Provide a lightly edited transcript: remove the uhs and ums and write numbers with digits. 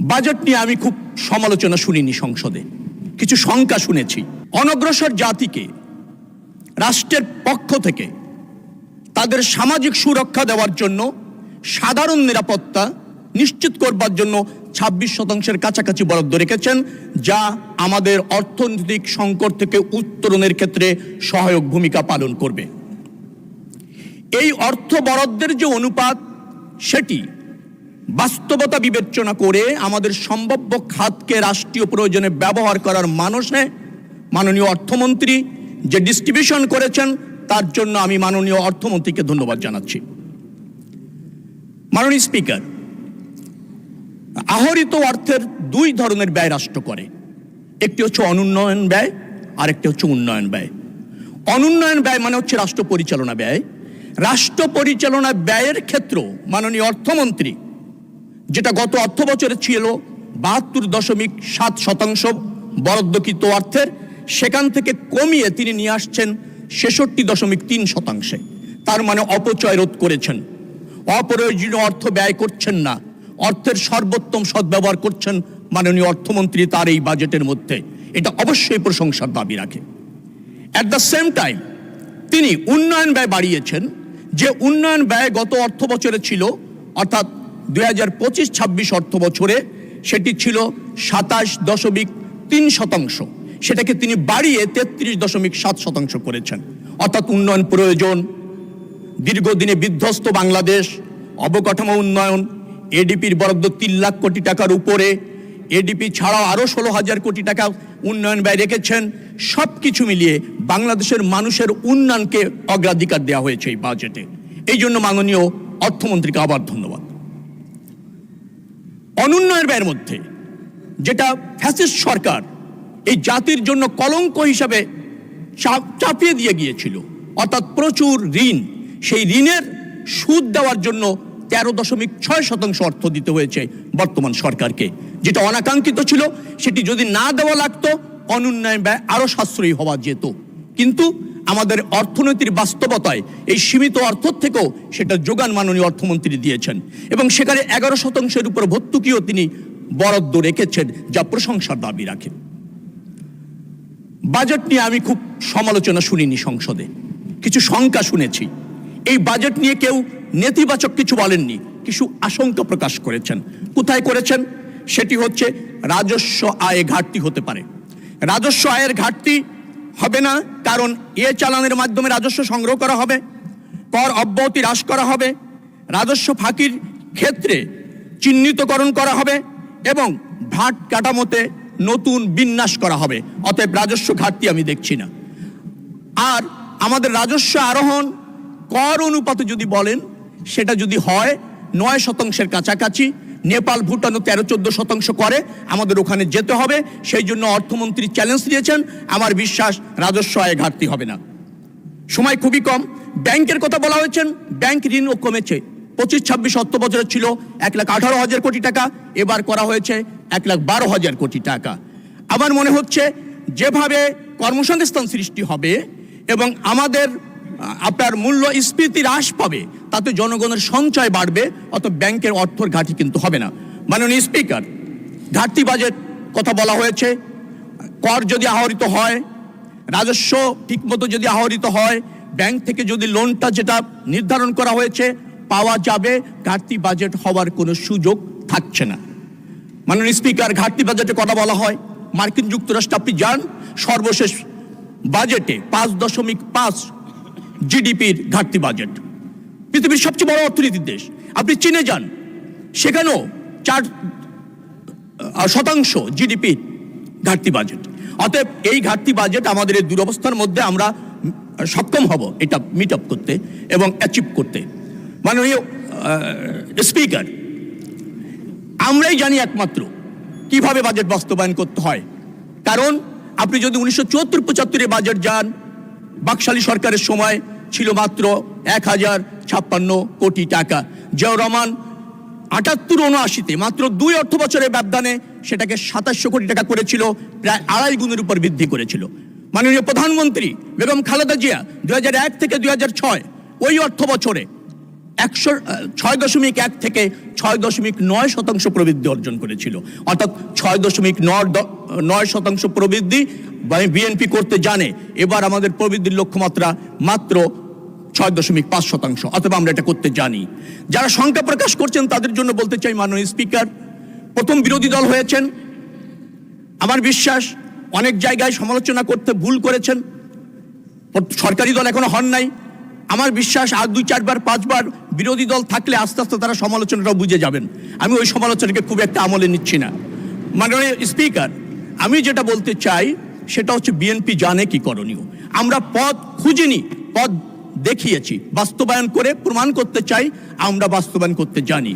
Budget নিয়ে আমি খুব সমালোচনা শুনিনি সংসদে, কিছু শঙ্কা শুনেছি। অনগ্রসর জাতিকে রাষ্ট্রের পক্ষ থেকে তাদের সামাজিক সুরক্ষা দেওয়ার জন্য, সাধারণ নিরাপত্তা নিশ্চিত করবার জন্য 26% কাছাকাছি বরাদ্দ রেখেছেন, যা আমাদের অর্থনৈতিক সংকট থেকে উত্তরণের ক্ষেত্রে সহায়ক ভূমিকা পালন করবে। এই অর্থ বরাদ্দের যে অনুপাত, সেটি বাস্তবতা বিবেচনা করে আমাদের সম্ভাব্য খাতকে রাষ্ট্রীয় প্রয়োজনে ব্যবহার করার মানসে মাননীয় অর্থমন্ত্রী যে ডিস্ট্রিবিউশন করেছেন, তার জন্য আমি মাননীয় অর্থমন্ত্রীকে ধন্যবাদ জানাচ্ছি। মাননীয় স্পিকার, আহরিত অর্থের দুই ধরনের ব্যয় রাষ্ট্র করে, একটি হচ্ছে অনুন্নয়ন ব্যয়, আর একটি হচ্ছে উন্নয়ন ব্যয়। অনুন্নয়ন ব্যয় মানে হচ্ছে রাষ্ট্র পরিচালনা ব্যয়। রাষ্ট্র পরিচালনা ব্যয়ের ক্ষেত্র মাননীয় অর্থমন্ত্রী, যেটা গত অর্থ বছরে ছিল 72.7% বরাদ্দকৃত অর্থের, সেখান থেকে কমিয়ে তিনি নিয়ে আসছেন 66.3%। তার মানে অপচয় রোধ করেছেন, অপ্রয়োজনীয় অর্থ ব্যয় করছেন না, অর্থের সর্বোত্তম সদ্ব্যবহার করছেন মাননীয় অর্থমন্ত্রী তার এই বাজেটের মধ্যে। এটা অবশ্যই প্রশংসার দাবি রাখে। অ্যাট দ্য সেম টাইম তিনি উন্নয়ন ব্যয় বাড়িয়েছেন। যে উন্নয়ন ব্যয় গত অর্থ বছরে ছিল, অর্থাৎ 2025-26 অর্থ বছরে সেটি ছিল 27.3%, সেটাকে তিনি বাড়িয়ে 33.7% করেছেন। অর্থাৎ উন্নয়ন প্রয়োজন, দীর্ঘদিনে বিধ্বস্ত বাংলাদেশ, অবকাঠামো উন্নয়ন, এডিপির বরাদ্দ 3 লাখ কোটি টাকার উপরে, এডিপি ছাড়াও আরও 16,000 কোটি টাকা উন্নয়ন ব্যয় রেখেছেন। সব কিছু মিলিয়ে বাংলাদেশের মানুষের উন্নয়নকে অগ্রাধিকার দেওয়া হয়েছে এই বাজেটে। এই জন্য মাননীয় অর্থমন্ত্রীকে আবার ধন্যবাদ। অনুন্নয়ন ব্যয়ের মধ্যে যেটা ফ্যাসিস্ট সরকার এই জাতির জন্য কলঙ্ক হিসাবে চাপিয়ে দিয়ে গিয়েছিল, অর্থাৎ প্রচুর ঋণ, সেই ঋণের সুদ দেওয়ার জন্য 13.6% অর্থ দিতে হয়েছে বর্তমান সরকারকে, যেটা অনাকাঙ্ক্ষিত ছিল। সেটি যদি না দেওয়া লাগতো, অনুন্নয়ন ব্যয় আরো সাশ্রয়ী হওয়া যেত। কিন্তু আমাদের অর্থনীতির বাস্তবতায় এই সীমিত অর্থ থেকেও সেটা যোগান মাননীয় অর্থমন্ত্রী দিয়েছেন, এবং সেখানে 11%-এর উপর ভর্তুকিও তিনি বরাদ্দ রেখেছেন, যা প্রশংসার দাবি রাখে। বাজেট নিয়ে আমি খুব সমালোচনা শুনিনি সংসদে, কিছু শঙ্কা শুনেছি। এই বাজেট নিয়ে কেউ নেতিবাচক কিছু বলেননি, কিছু আশঙ্কা প্রকাশ করেছেন। কোথায় করেছেন? সেটি হচ্ছে রাজস্ব আয়ে ঘাটতি হতে পারে। রাজস্ব আয়ের ঘাটতি হবে না, কারণ চালানের মাধ্যমে রাজস্ব সংগ্রহ করা হবে, কর অব্যাহতি হ্রাস করা হবে, রাজস্ব ফাঁকির ক্ষেত্রে চিহ্নিতকরণ করা হবে, এবং ভাট কাঠামোতে নতুন বিন্যাস করা হবে। অতএব রাজস্ব ঘাটতি আমি দেখছি না। আর আমাদের রাজস্ব আরোহণ কর অনুপাতে যদি বলেন, সেটা যদি হয় 9%-এর কাছাকাছি, নেপাল ভুটানও 13-14% করে, আমাদের ওখানে যেতে হবে। সেই জন্য অর্থমন্ত্রী চ্যালেঞ্জ দিয়েছেন। আমার বিশ্বাস রাজস্ব আয়ে ঘাটতি হবে না। সময় খুবই কম। ব্যাংকের কথা বলা হয়েছেন, ব্যাংক ঋণও কমেছে। 25-26 অর্থ বছরে ছিল 1,18,000 কোটি টাকা, এবার করা হয়েছে 1,12,000 কোটি টাকা। আমার মনে হচ্ছে যেভাবে কর্মসংস্থান সৃষ্টি হবে এবং আমাদের আপনার মূল্যস্ফীতি হ্রাস পাবে, তাতে জনগণের সঞ্চয় বাড়বে, অত ব্যাংকের অর্থের ঘাটতি কিন্তু হবে না। মাননীয় স্পিকার, ঘাটতি বাজেট কথা বলা হয়েছে। কর যদি আহরিত হয়, রাজস্ব ঠিকমতো যদি আহরিত হয়, ব্যাংক থেকে যদি লোনটা যেটা নির্ধারণ করা হয়েছে পাওয়া যাবে, ঘাটতি বাজেট হওয়ার কোনো সুযোগ থাকছে না। মাননীয় স্পিকার, ঘাটতি বাজেটে কথা বলা হয়, মার্কিন যুক্তরাষ্ট্র আপনি যান, সর্বশেষ বাজেটে 5.5 জিডিপির ঘাটতি বাজেট। পৃথিবীর সবচেয়ে বড় অর্থনীতির দেশ। আপনি চীনে যান, সেখানেও 4% জিডিপির ঘাটতি বাজেট। অতএব এই ঘাটতি বাজেট আমাদের এই দুরবস্থার মধ্যে আমরা সক্ষম হব এটা মিট আপ করতে এবং অ্যাচিভ করতে। মাননীয় স্পিকার, আমরাই জানি একমাত্র কিভাবে বাজেট বাস্তবায়ন করতে হয়। কারণ আপনি যদি 1974-75 বাজেট যান, বাকশালী সরকারের সময় ছিল মাত্র 1,056 কোটি টাকা। জিয়াউর রহমান 78-79-তে মাত্র 2 অর্থ বছরের ব্যবধানে সেটাকে 2700 কোটি টাকা করেছিল, প্রায় 2.5 গুণের উপর বৃদ্ধি করেছিল। মাননীয় প্রধানমন্ত্রী বেগম খালেদা জিয়া 2001 থেকে 2006 ওই অর্থ বছরে 6.1 থেকে 6.9% প্রবৃদ্ধি অর্জন করেছিল, অর্থাৎ 6.9% প্রবৃদ্ধি বিএনপি করতে জানে। এবার আমাদের প্রবৃদ্ধির লক্ষ্যমাত্রা মাত্র 6.5%, অথবা আমরা এটা করতে জানি। যারা শঙ্কা প্রকাশ করছেন তাদের জন্য বলতে চাই, মাননীয় স্পিকার, প্রথম বিরোধী দল হয়েছেন, আমার বিশ্বাস অনেক জায়গায় সমালোচনা করতে ভুল করেছেন, সরকারি দল এখনো হন নাই। আমার বিশ্বাস আর 2, 4 বার 5 বার বিরোধী দল থাকলে আস্তে আস্তে তারা সমালোচনাটাও বুঝে যাবেন। আমি ওই সমালোচনাকে খুব একটা আমলে নিচ্ছি না। মাননীয় স্পিকার, আমি যেটা বলতে চাই সেটা হচ্ছে বিএনপি জানে কি করণীয়। আমরা পথ খুঁজিনি, পথ দেখিয়েছি, বাস্তবায়ন করে প্রমাণ করতে চাই আমরা বাস্তবায়ন করতে জানি।